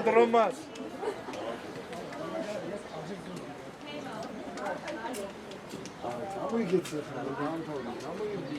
დრომას. გამოიგეცე ხა გამთავრდა. გამოიგე.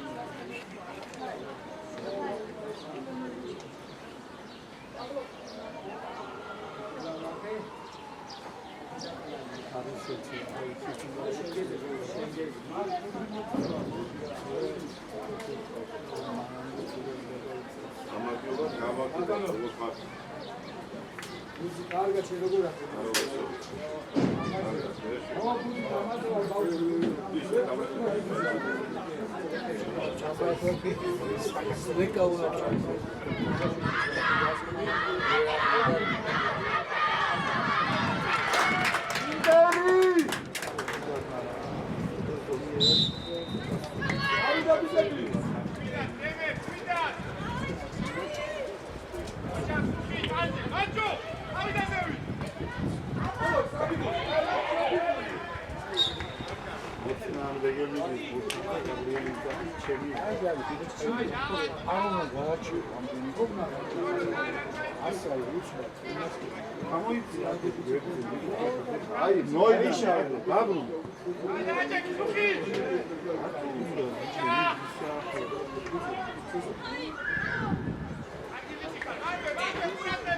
Ay, noydi şahane. Pardon.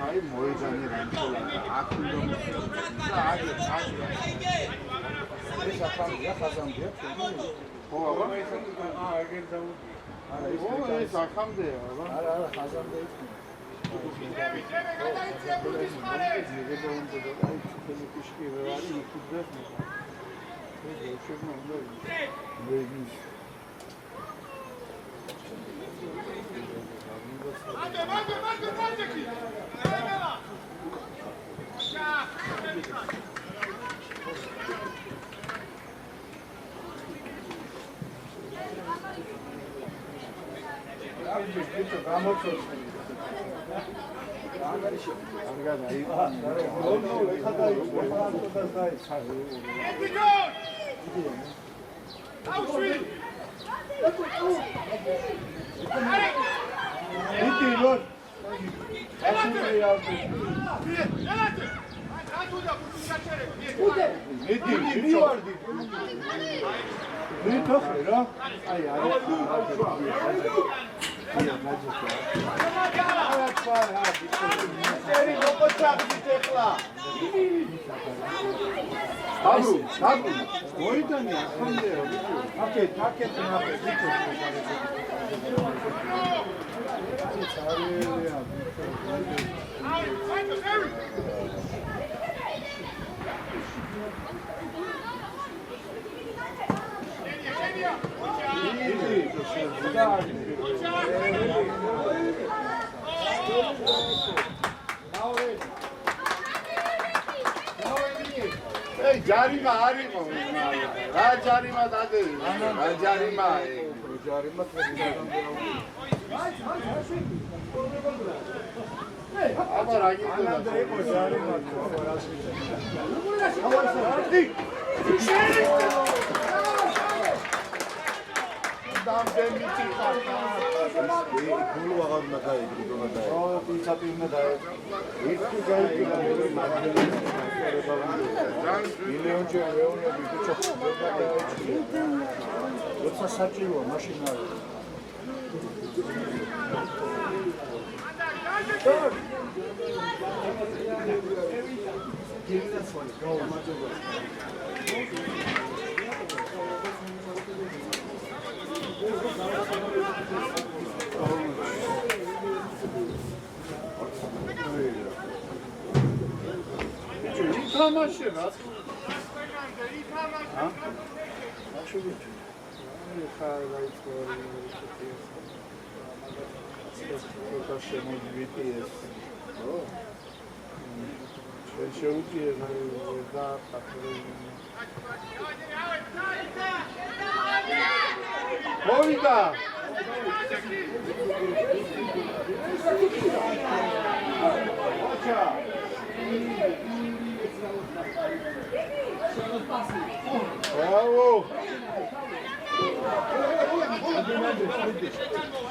Ay, moycani ranchola. Akıllı. Ya kazan diyor. O ama. O sakam diyor. Ara kazan diyor. Hey, jarima arimo. Ra jarima dade. Ra jarima. Jarima Ama ragi Bravo.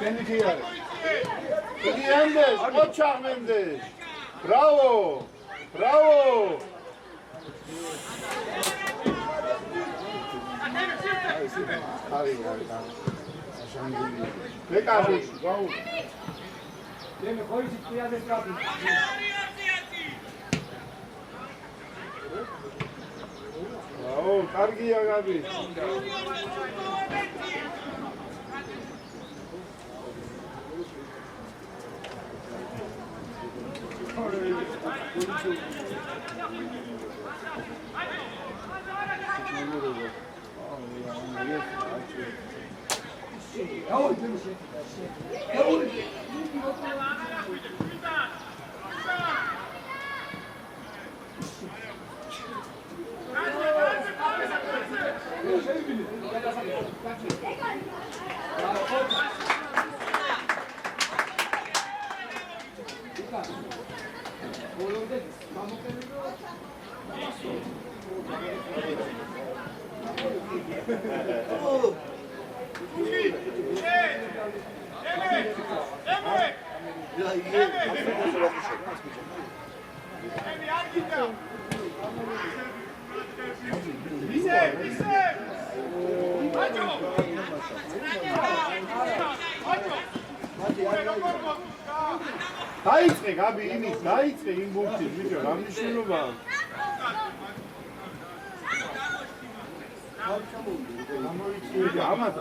Kendi kıyar. Mendes, Koçak Mendes. Bravo! Bravo! Bravo, კარგია გაბი. დაიწყე გაბი იმის, დაიწყე იმ ბურთის, ბიჭო, რა მნიშვნელობა აქვს? ამათ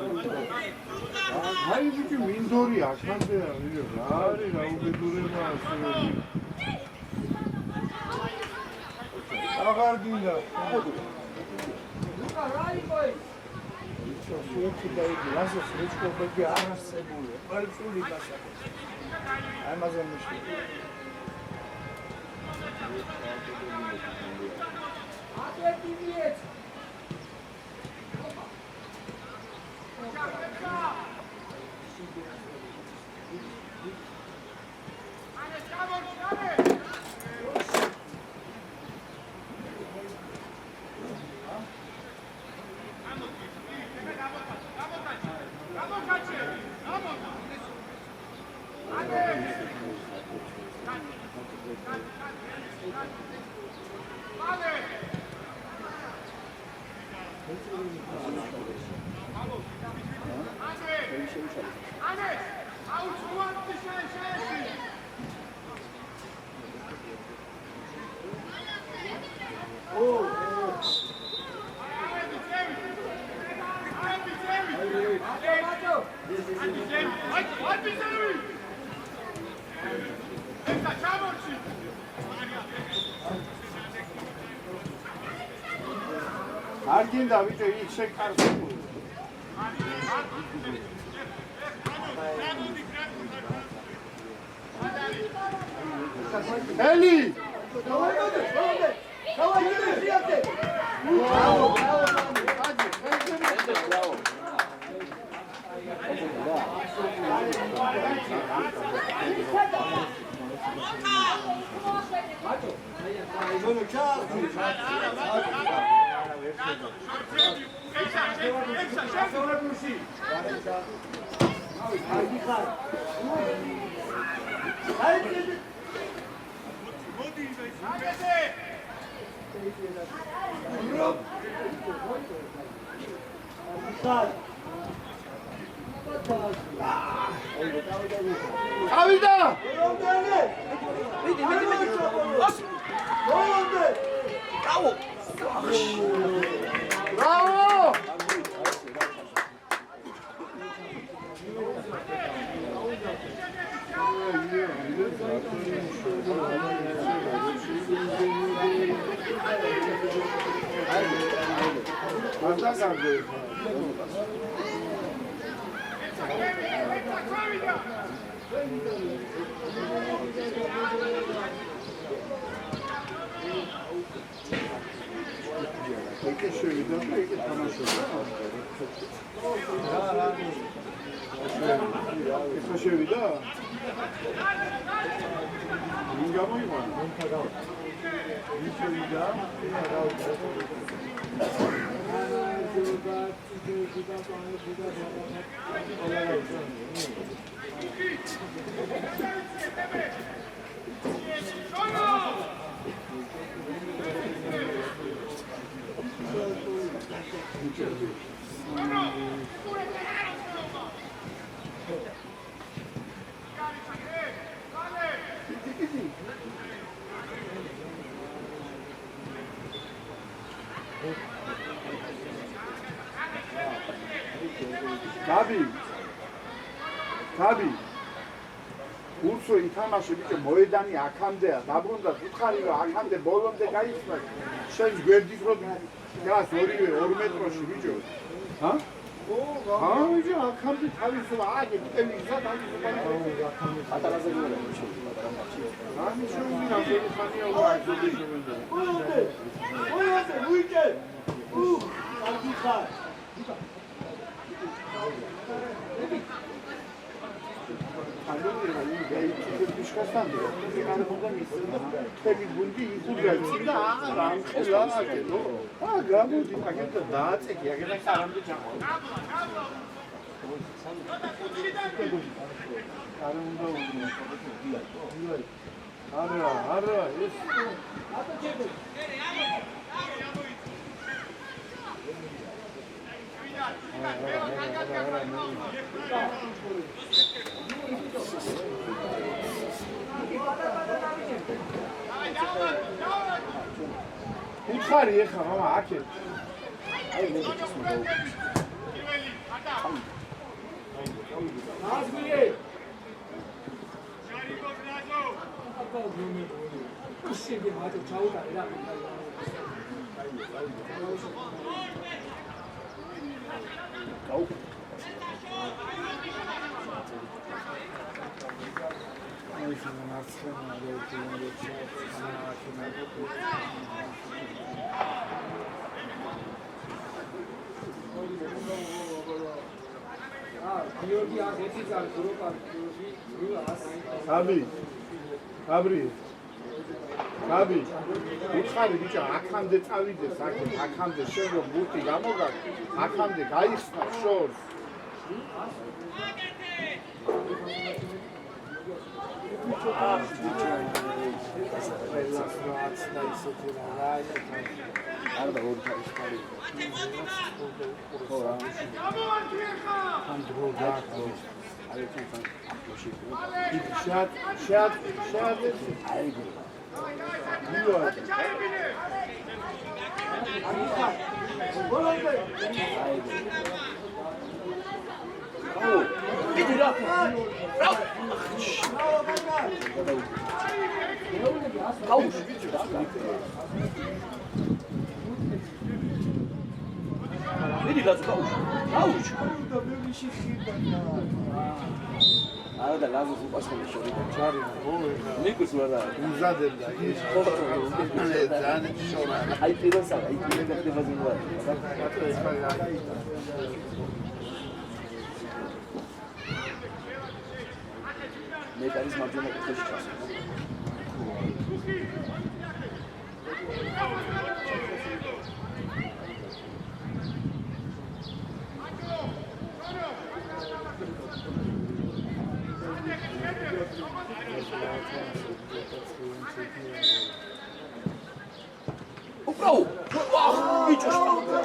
აი ბიჭო მინდორი აქამდე ვიდეო რა არის რა უბედურება ასე აღარ გინდა ლუკა რა იყო ეს შეეთი დაიწყე ასოს რეჩკობები არ არსებულა ყველწული გასაკეთე აი მაზენ მიშლი ატლეტივიეთ არგინდა ბიჭო იქ შეკარგო ელი დავაი შეატე ბრავო ბრავო Avida! Bravo! Bravo! Tabi. Urso ითამაშე ბიჭო მოედანი აქამდეა დაბრუნდა უთხარი რომ აქამდე ბოლომდე გაიხსნა შენ გვერდით რომ გას 2 მეტროში ბიჭო ჰა? ბიჭო აქამდე თავისუფა აგე ტელევიზია თავისუფა ატარაზე გულა ბიჭო ამი შევიდა ხანია ვაი ოიოზე ვუიკე კარგი ხარ უთხარი ეხა მამა აქეთ აი მე ისმოდა ნაზმიე შარიკო გრაზო აკა გუნი ისინი მაჯო ჩაუტარე რა გაუ Gabi, უთხარი ბიჭო, აქამდე წავიდეს, აქამდე შენ რომ ბურთი გამოგაკ, აქამდე გაიხსნა შორს. Arda orta ispari. Şat. Aydı. Diyor. Oh, gidi rahat. Rahat. Kavuş. Gidi rahat kavuş. Kavuş. Arada lazım başka bir şey. Çağırıyor. Ne kusura da? Uzadım da. Yani şuna. Ay pirosa, ay pirosa de fazla var. Mekanizma cuma koşacağız. Bravo! Ah, hiç hoşlanmadım.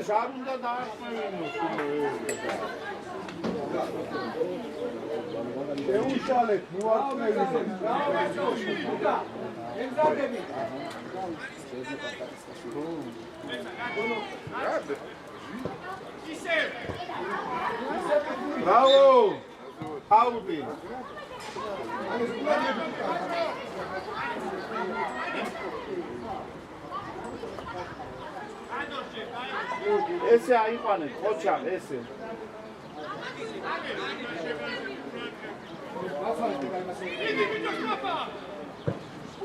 Şarunda da Euşalet, muhatme yüzü. Bravo! Audi. Ese აიყვანენ, ხოჩამ, ese.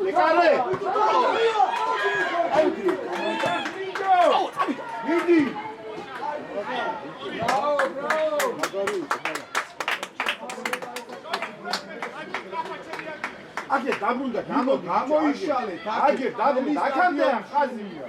Ეკარე! აიდი! მიდი! აგე დაბრუნდა, გამოიშალე, აგე დაბრუნდა, აქამდე ხაზია.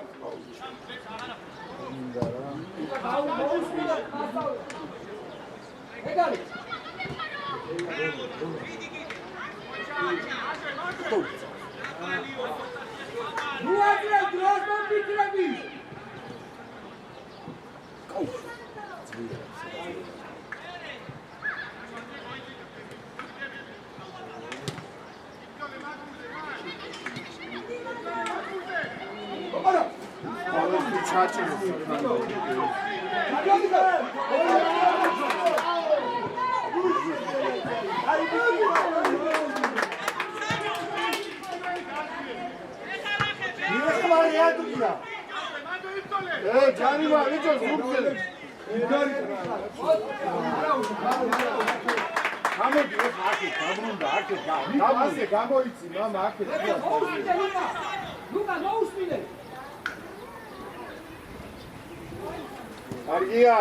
კარგია.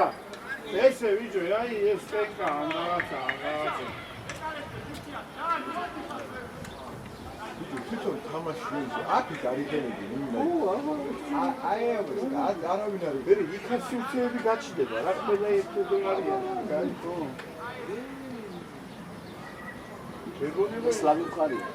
ესე ვიჯო, აი ეს ტენკა რაღაცა. თვითონ თამაში აქ გარიგენები არავინ არის მე იქა სიუცეები გაჩნდება რა ყველა $1 გაიქო შეგონება სლავი ხარია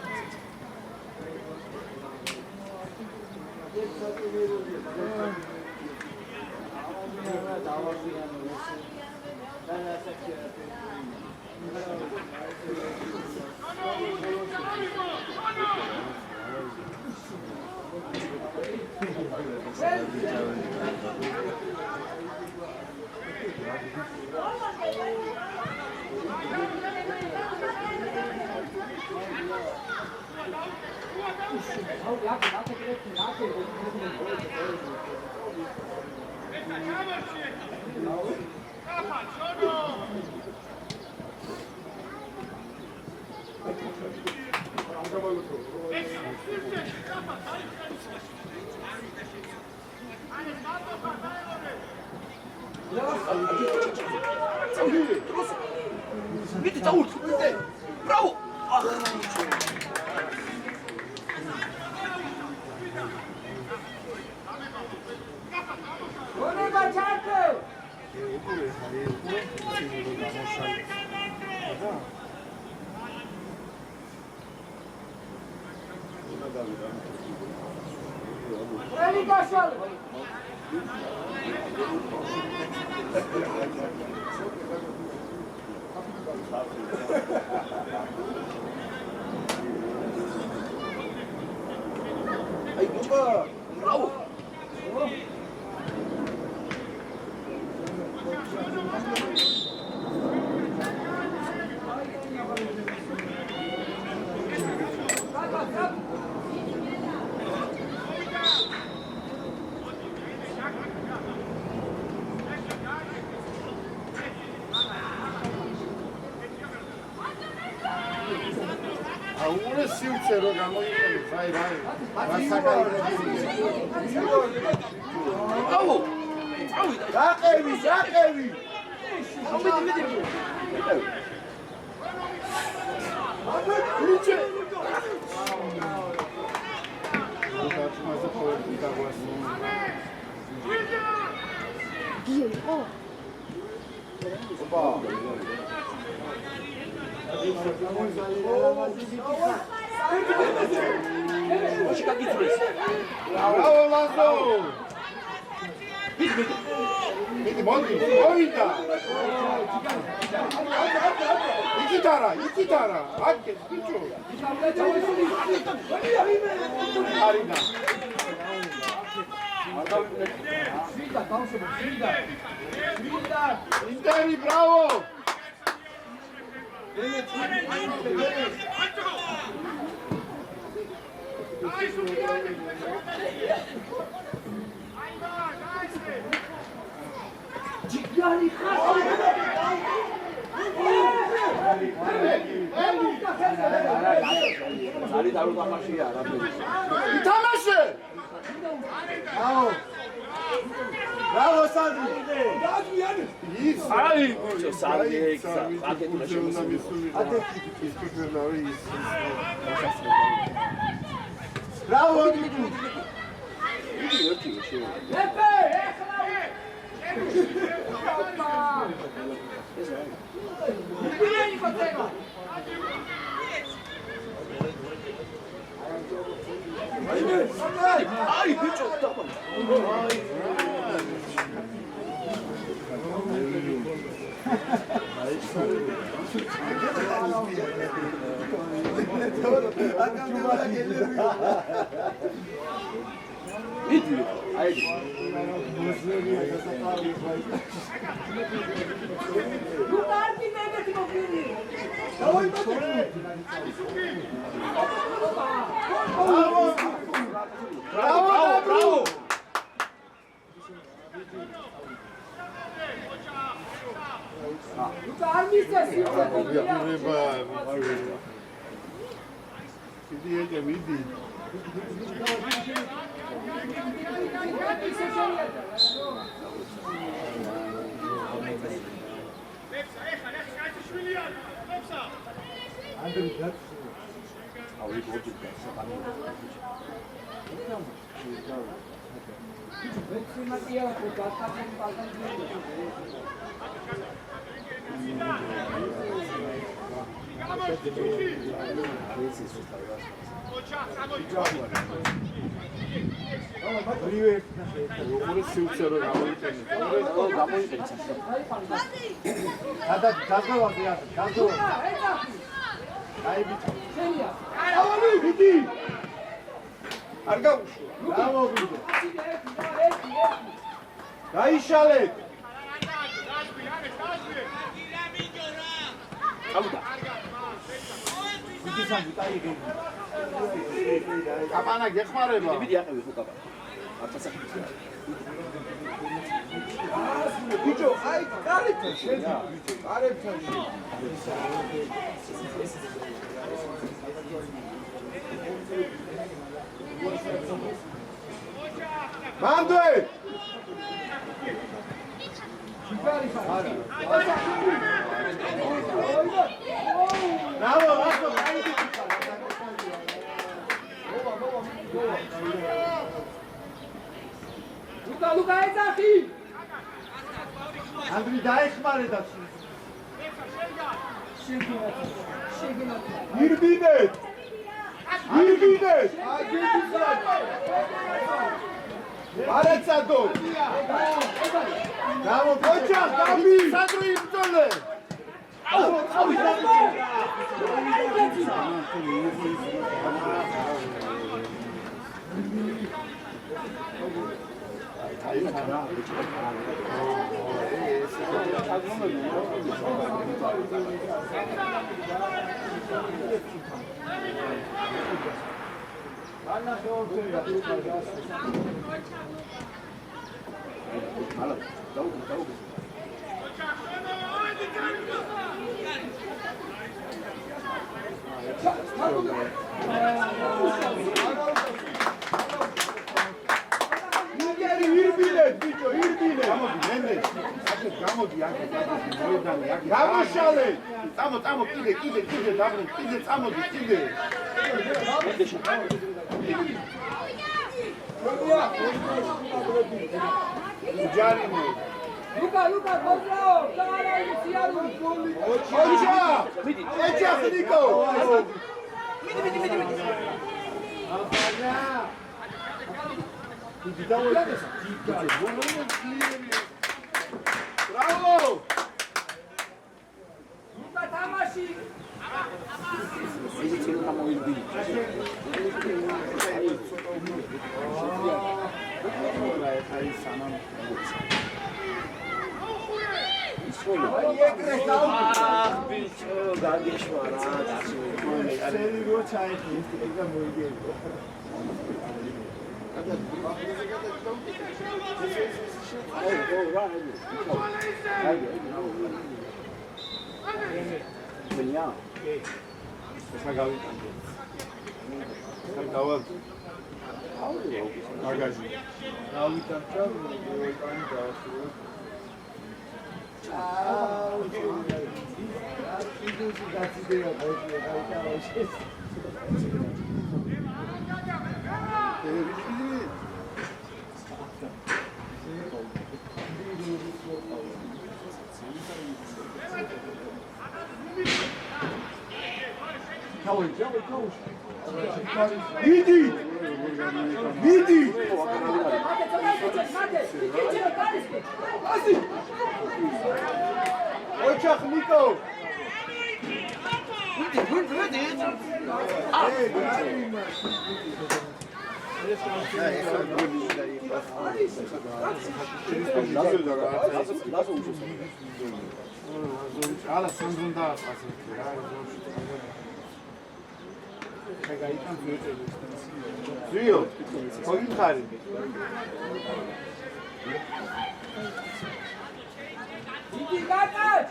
Bitte da ult, bitte. Bravo. Aí, bravo. აურე სიუცე რო გამოიყენებს აი რა მასაკაი Bravo. გაყევი Bravo Lazo! Vedi, moida! Ikitara, anche, spiccio! Arina! Interi, bravo! Ali da ult amaşıya. Ითამაშე! ბრავო სანდრი ის აი, ბიჭო, სანდრი ექსა. აკეთე ბრავო ერთი შევიდა. აი ბიჭო დაბა იდი აი Lucardi negativo quindi. Dai, 브라보 브라보 Lucardi stai დაიშალეთ კაპანა გეხმარება დიდი აყევი ხო კაპა არც ასაკი ბიჭო აი კარებთან შედი ბიჭო კარებთან მანდე ბრავო რატო Luca ezaki. ანდრი დაეხმარე და Შეგინათ. ირბინეთ არაცადო დავო ოჯახ დავი სადრო იბრძოლე ირბინეთ ბიჭო ირბინეთ გამოდი მენდე ასე გამოდი აქ მოედანი აქ გამოშალე წამო კიდე დაბრუნ კიდე წამოდი კიდე ჯარიმო Luca, control. Dai, iniziamo. ოჯახ ოჯახ ნიკო ბრავო Luca Tamashi. ეს ცილო გამოიდი აი სანამ აх ბიჭო გაგეშვა რა სერი რო ჩაიქი და მოიგებო მენია საგავიტანე საგავალ მაგაზი გავიტანე მოიგანი დაასრულე მიდი მიდი ოჩახ ნიკო ალა სუნზუნდა ასეთი რა ზიო გოგიხარი იგი გაკაც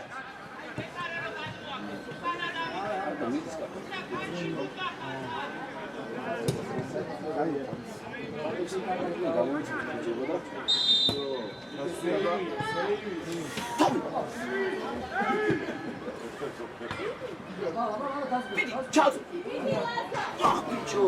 ჩაძ ახ ბიჭო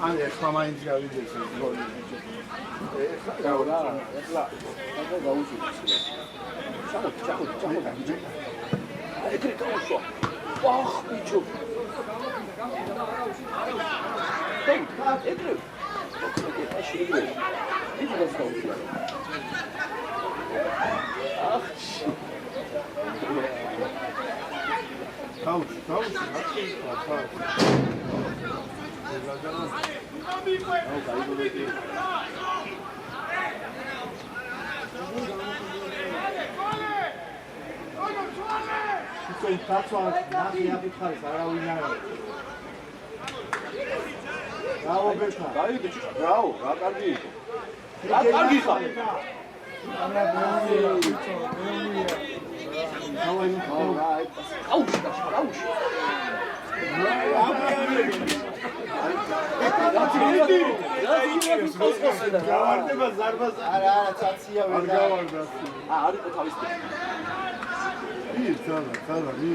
ან ეხლა მაინც გავიდეს ეს გოლი რა ეხლა გაუშვი ჩახო ბიჭო ეგრე გაუშვა ახ ბიჭო ეგრე ბრავო ბექა დაი ბიჭო ბრავო რა კარგი იყო რა კარგი ხარ გავარდება ზარბას არა ცაცია არ გავარდა არის თავის მი ცალა მი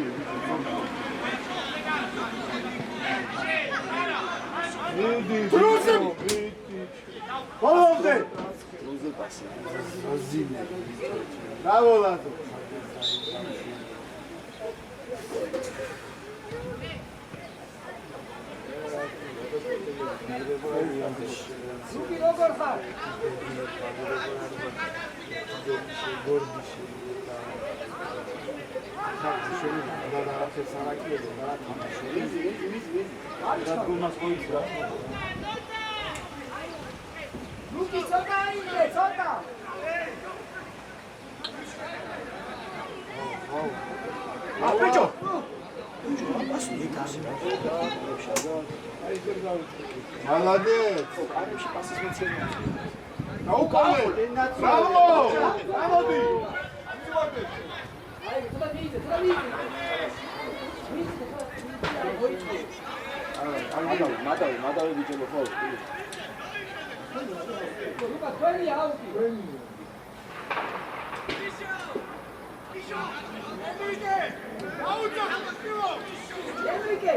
ტრუსი ბოლომდე რუზე პასი აზინე ბრავო ლადო ლუკი როგორ ხარ ლუკი ცოტა აინდე ცოტა ბიჭო მალადეც გაუკავე ბრავო გამოდი აი ცოტა მიიწე ცოტა მიიწე მადავე ბიჭო ხო ლუკა თქვენი აუტი ენრიკე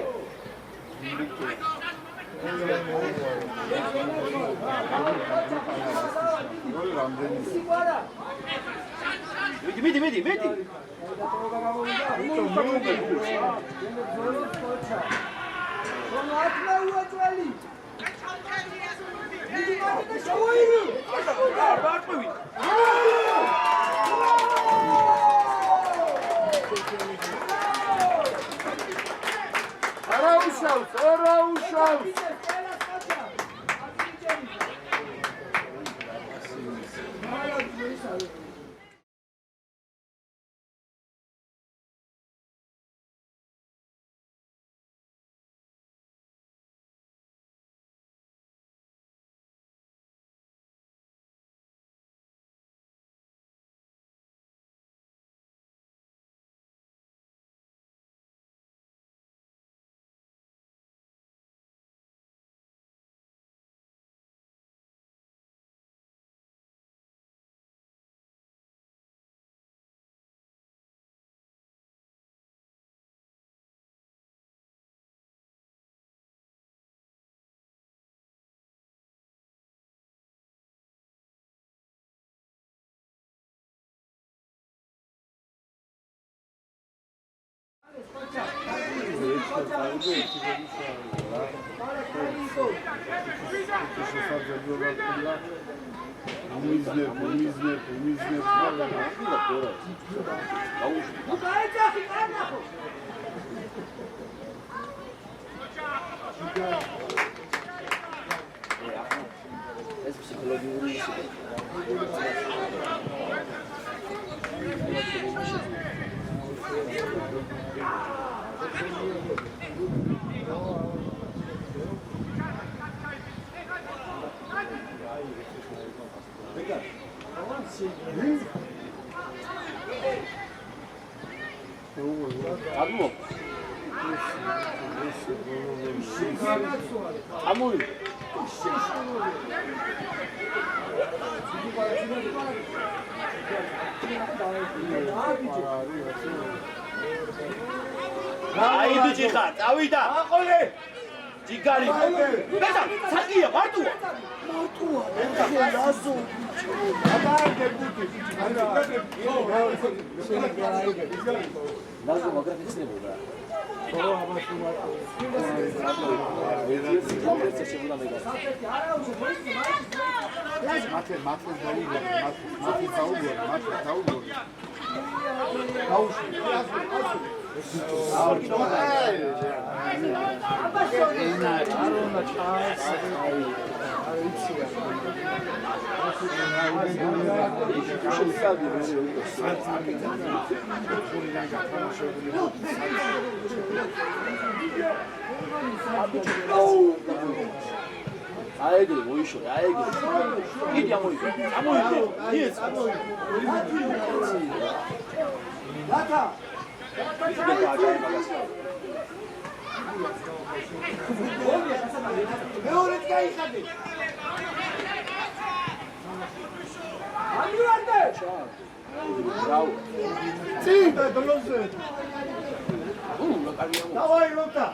სიყვარა მიდი ათმა უაწველი მიდი და შევაირი არა უშავს ეს ფსიქოლოგიური Admo. Amul. Აიდი ჯიხა, წავიდა. აყოლე. ჯიგარი. ბეჭდა, საჭია, მარტოა. მარტოა. ეხლა ლაზო. აბარგე ბუთი. ლაზო მაგრამ ისნებოდა. ხო, აბასუ მარტო. 아이들 모이쇼, 아이들. 이게 아무리, 이게 나타. Sim, dolose. Давай, Лота.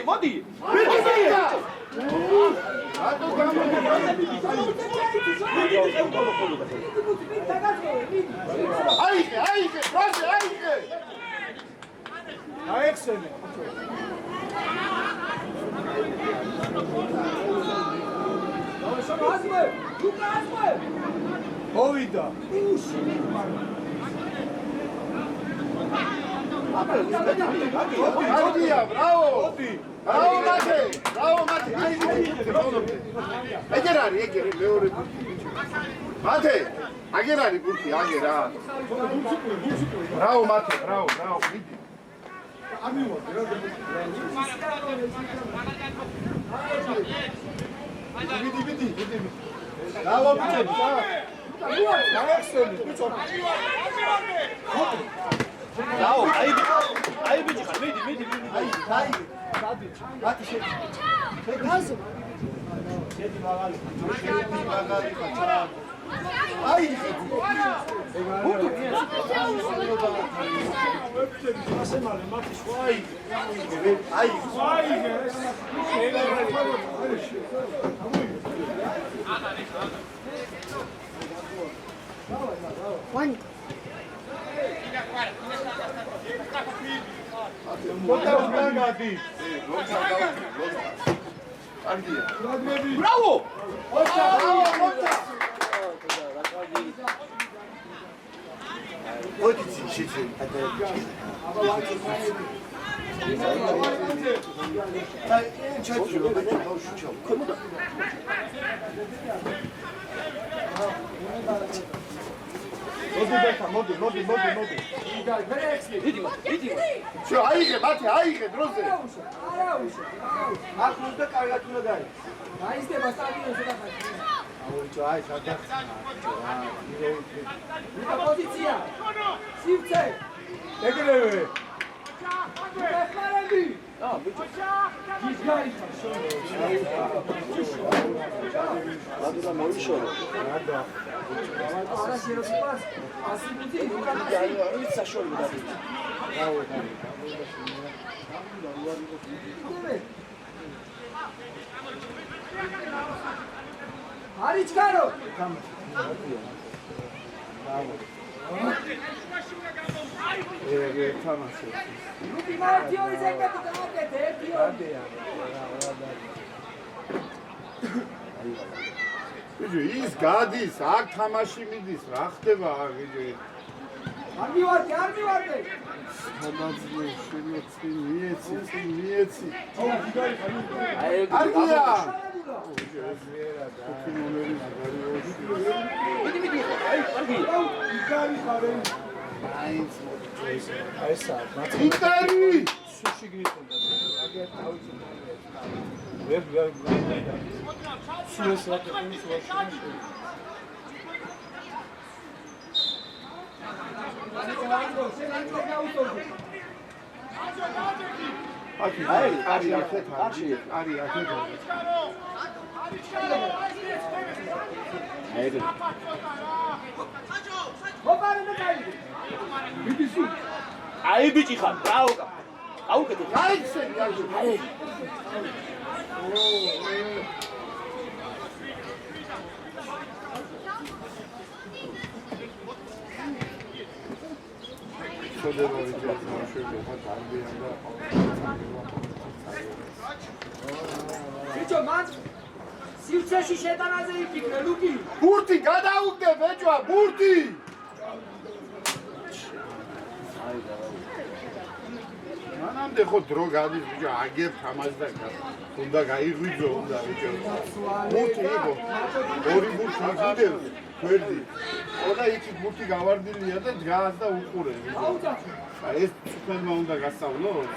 뭐디? Айге, проще, айге. აექსენე. მოვიდა. Айдია, браво. Браво, მათე. ეგერ არის, ეგერ მეორე. მათე, აგერ არის ბურთი, აგერა. ბраво, მათე, ბраво. მიდი. მიდი. ბраво, ბიჭები, აექსენე, ბიჭო. 라오, 아이비지, 미디. აი, დადი. მათი შედი. შეგასო. შედი მაგალი. აი, ბუთი. მასემალე მათი ხვაი. აი, ხვაი. One. Bota o Gadi. 브라보! Bota. 어디지, 시지. 모두. 이디. 저 아이게 마티 들었어요. აკუნდა კარგად უნდა დაი. გაიზდება სტადიონზე და აუ, ჯაი, სადაც. ნიკა პოზიცია. სივცე. ეგრევე. ეხმარები. ბიჭო. ის გაიხარ 라두가 모이쇼. არა შეიძლება ასიბუთი 아니, 사쇼를 다디. არიჩქარო თამაშობს. ლუკი მარტი ორი ზეკეთი დააკეთე, ერთი ორი. დადია. ბიჭო, ის გადის, აქ თამაში მიდის, რა ხდება აქ ბიჭო? არ მივარდე. სადაძლე შემეცი, მიეცი. აი არგია. აი სა, ინტერი! სუში გიქონდა. აგერ თავი ვერ სუეს რაკეტის ვაშინში. არი აქეთ არის. აი ბიჭი ხარ, დაუკა. აუკეთე. გაიქცევი ახლა. შედევრი ჯერ დავდიან და ბიჭო, მან სივრცეში შეტანაზე იფიქრე, ლუკი. ბურთი გადაუგდე ბეჭვა, ბურთი! მანამდე ხო დრო გადის ბიჭო, აგერ თამაშდა უნდა გაიღვიძო უნდა ბიჭო. ბურთი იყო. ორი ბურთი მიგდებს გვერდი. და იქ ბურთი გავარდილია და დგას და უყურე ბიჭო. ეს თქვენმა უნდა გასწავლოს.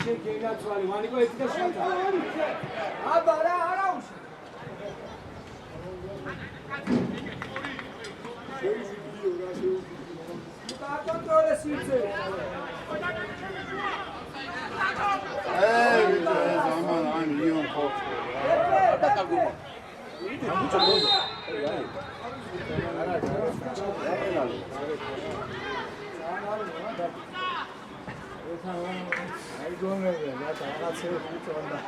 შეგენაცვალი, ვანიკო ერთი და შევთა. აბა რა, არა უშ. დაკონტროლე სივრცე. ბიჭო, ეს ამან იონ ხო. აი გონებია და რაღაცები უწონდა.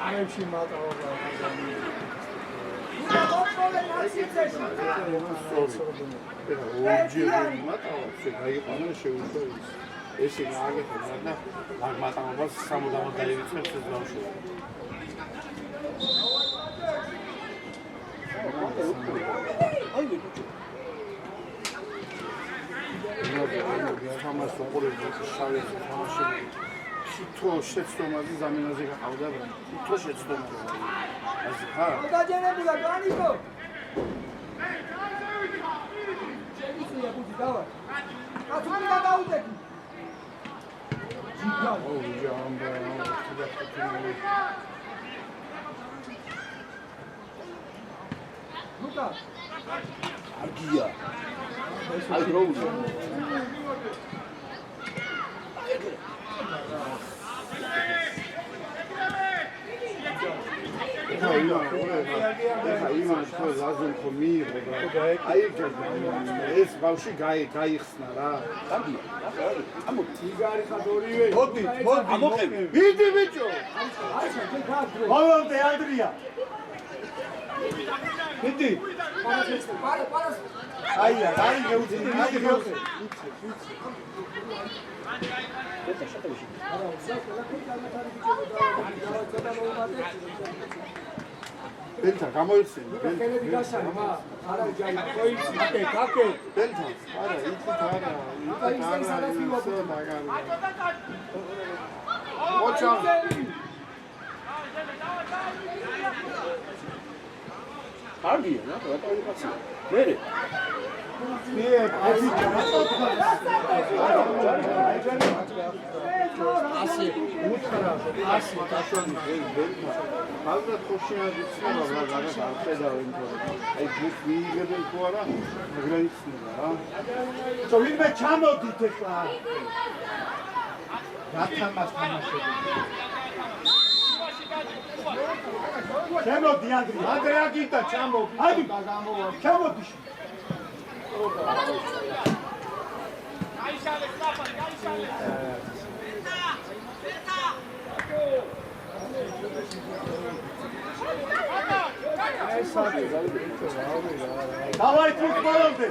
არებში მატაობა. დაკონტროლე სივრცეში. ორჯერ მატავა, შეგაიყვანა შეუშვა ის. ესე გააკეთა და მატავობას 60 დაივიწყებს ეს ბავშვი. აი ბიჭი. თამაშ უყურებდა შავი თამაშები. თითო შეცდომაზე ზამინაზე გაყავდა და თითო შეცდომაზე. ასე ხა? დაჯერებულა ვანიკო. შეგიძლია ბუდი დავა. ათული გადაუდექი. ჯამბა, ლუკა. არგია. აი დროუზი. ეხა იმან ხო ლაზუნ ხო მიიღო და აი ეს ბავშვი გაიხსნა რა. არგია. ამო იგარი ხარ ორივე. მოდი, ამოყევი. ვიდი ბიჭო. აი შენ გააგრო. მოვამდე ანდრია. მიდი. პარას. აია, აი გეუწინე, აი გეუწინე. არა, ზაკლა კეთილად არის ბელთა გამოიხსენე. კენები გასანა, არა ჯაი, ყოიცი, კაკე. ბელთა, არა, იქით არა. ოჩა. არგია, რა თავი მერე. ასე უთხრა, ასე ალბათ ხოშიანად იცნება რა გადას არ ხედავენ თორე. აი ბუს მიიღებენ თუ არა, მაგრამ იცნება რა. ცო ვინმე ჩამოდით ეხლა. რა თამაშ თამაშები. შემოდი ანდრია. ანდრია გიტა ჩამოდი. აი გამოვა. ჩამოდი. დავაი ფუტბოლამდე.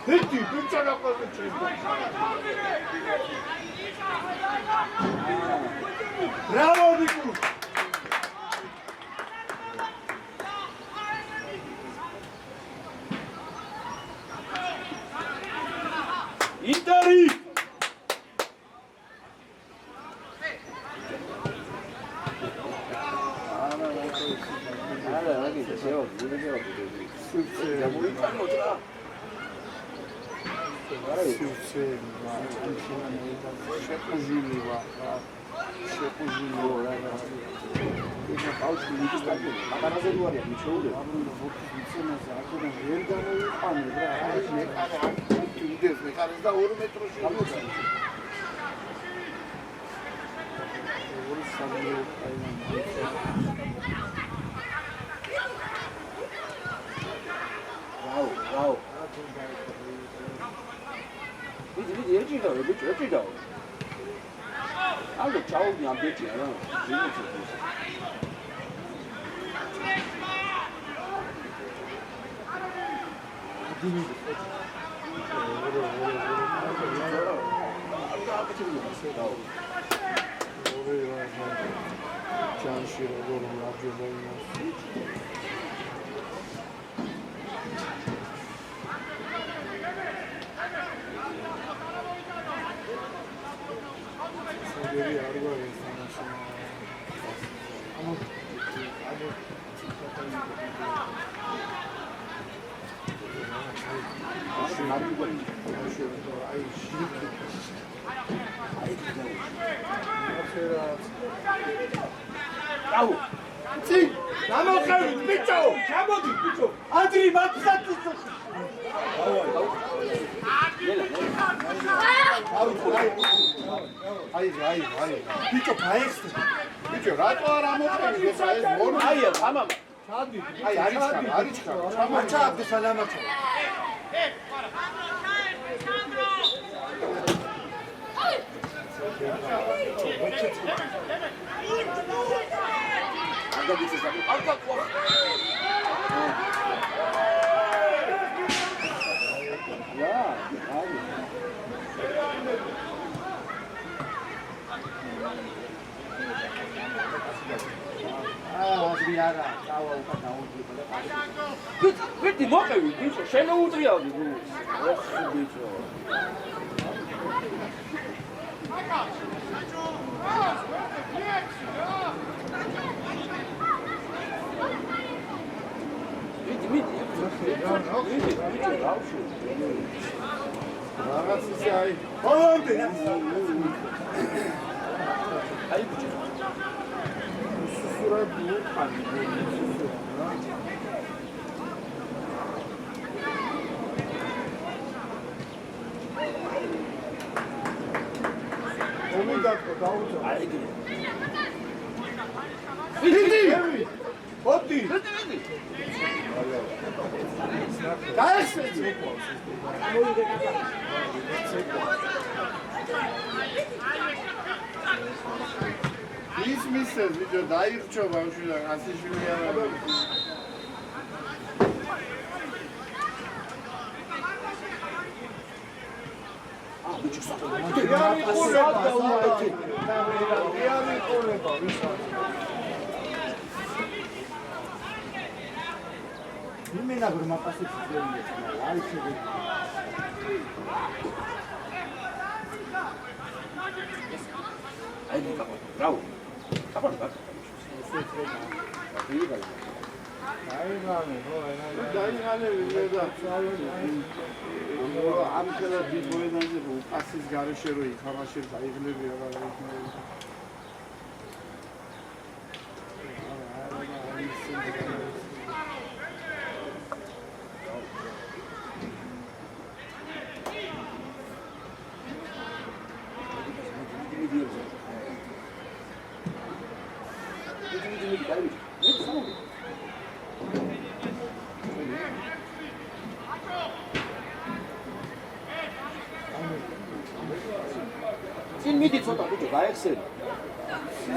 Hiti, bicho la cosa c'è. Bravo Niku. Interi. Wow. Vedi, io ci do. Allora, ciao, mi ha detto, Sim, não quero, bicho! Chama de bicho! Andri, mata isso! Aí. Bicho, paestre. Bicho, rato ara moqevi, ეს ეს მორი. Aia, tamam. Აი, არის ხარ. Maça abdi salamaça. Vedi, მოყევი, ბიჭო, შენ უტრიალდი გულ. ბიჭო. რაღაც ისე აი. ბოლომდე. აი ბიჭო. სურა ბუხანი. მომიდაკო დაუწო. აი იგი. ვიდი. ოტი. ვიდი. დაესწრე. ის მისეს ვიდეო დაირჩო ბავშვი და ასიშვილი არა. ბიჭო, Imena grama pasit zeli. Ai chege. აი იგი, ბრავო. აბა, დაიღალე ვიდა. ამ ხელა დიდოენაზე პასის გარეშე რო ითამაშე დაიღლები რა იქნება. წინ მიდი ცოტა ბიჭო, გაეხსენე.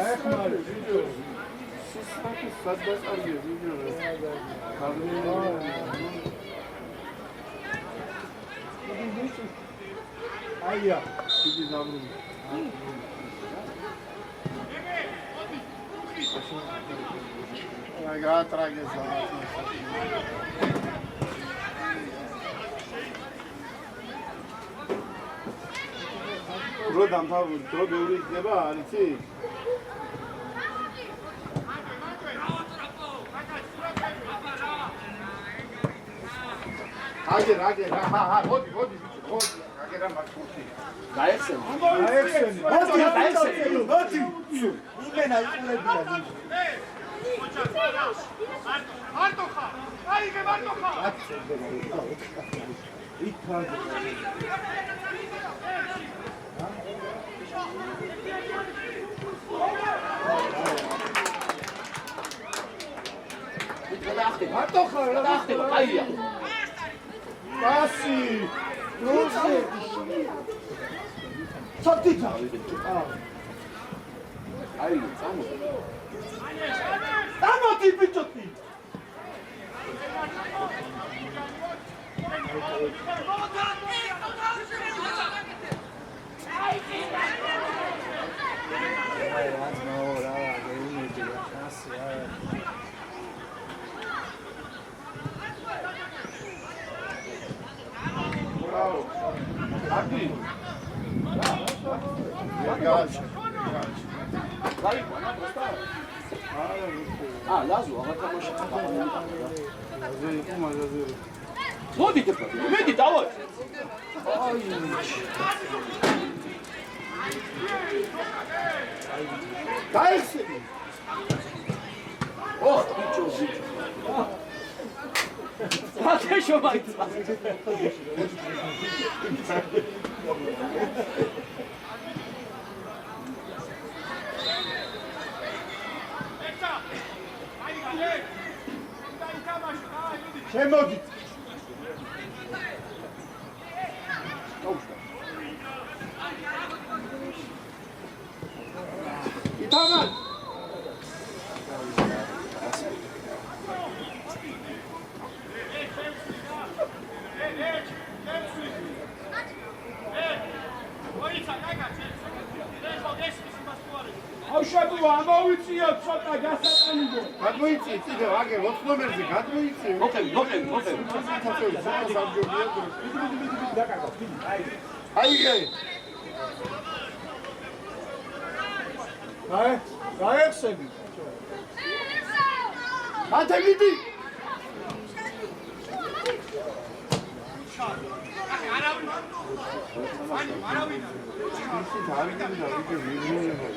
აეხმარი ვიდეო. სისხლის სადასარგე ვიდეო. აია. დიდი დაბრუნდა. აი გაატრაგეს რო დამთავრდა, რო ბევრი იქნება, არიცი? აგერ, მოდი, აგერა მაგხუთი. გაეხსენე. აეხსენე. მოდი. იმენა იყულებია. მარტო ხარ. აიგე მარტო ხარ. მარტო ხარ, რა ხდება? აია. პასი. როზე. სათითა. აი, წამო. დამოდი ბიჭოთი. აკი. გაში. ლაზო, აღარ თამაშობ. აზე იყო მაგაზე. მოდი თქო, მედი დავარ. აი. გაიხსენე. ოხ, ბიჭო. აკე შობაიცა. შემოდი. ითამარ. ავშაბუ ამოვიწიო ცოტა გასაყენო. გადმოიწი, წიდე, აგერ 4 ნომერზე გადმოიწი. მოხევი. აიგე. გაეხსენე. მათე მიდი. არავინ. ისე დავიდნენ და ვიდეო მიიღება.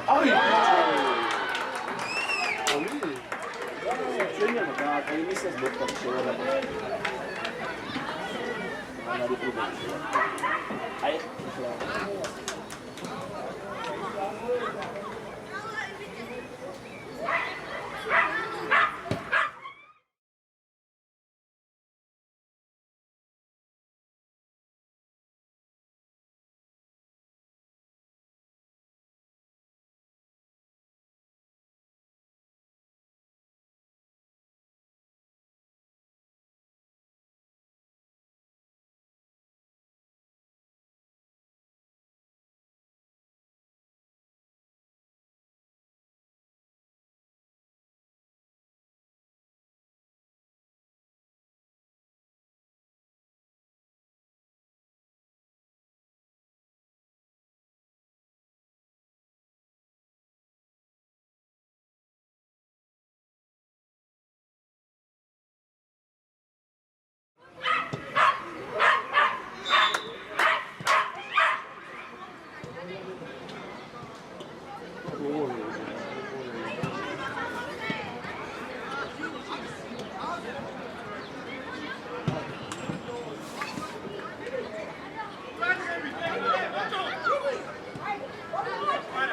აი. შეიძლება გააკეთოს მოხდა შეიძლება. აი.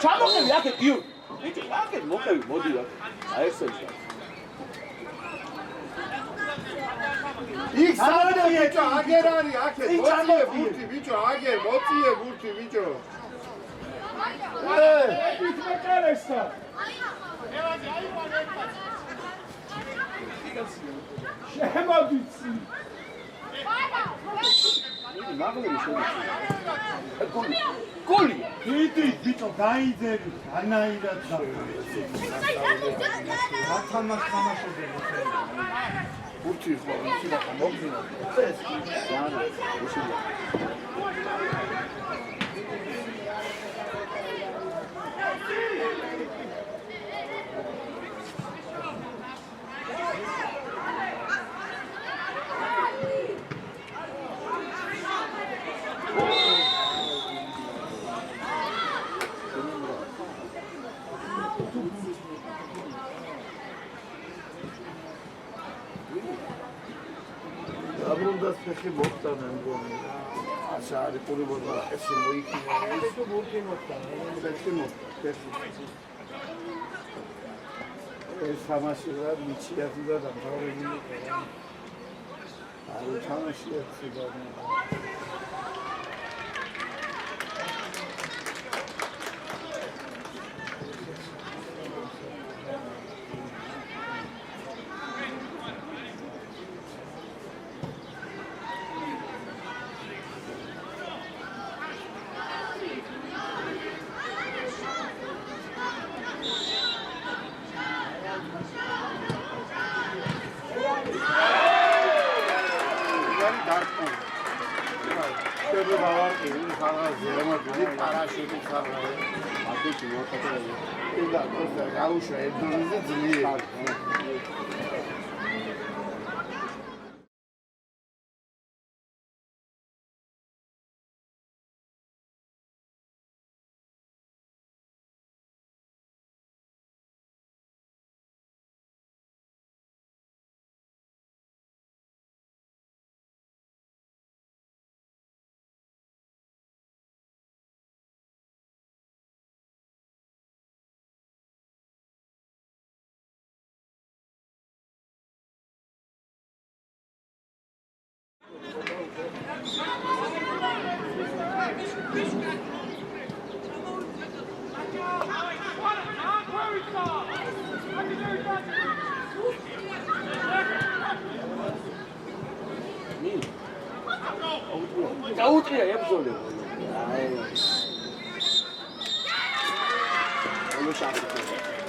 ჩამოყევი აქეთ გიო. ბიჭო, აქეთ მოყევი, მოდი აქ. აი ესეა. იქ სადე ბიჭო აგერ არის აქეთ მოწიე ბურთი ბიჭო აგერ მოწიე ბურთი ბიჭო მეკარესა შემოდიცი გოლი დიდი ბიჭო დაიძერი ანაირად და თამაშობენ ბურთი ხო იცი და მოგინა ეს ზანა უშია აბრუნდას ფეხი მოხტანა მგონი ასა არის პური ბოლა ესე მოიქინა ეს ბურთი მოხტანა ფეხი მოხტა ეს თამაშია მიჩია და დამთავრებული არის თამაშია ციგა Şöyle bağlar ki, insanlar zirama dedi, paraşütü sarılıyor. Artık ki, ortada oluyor. Bir de arkadaşlar, yavuşa, evdenizi ziliyor. გაუტრია ებრძოლე. Onu şarkı.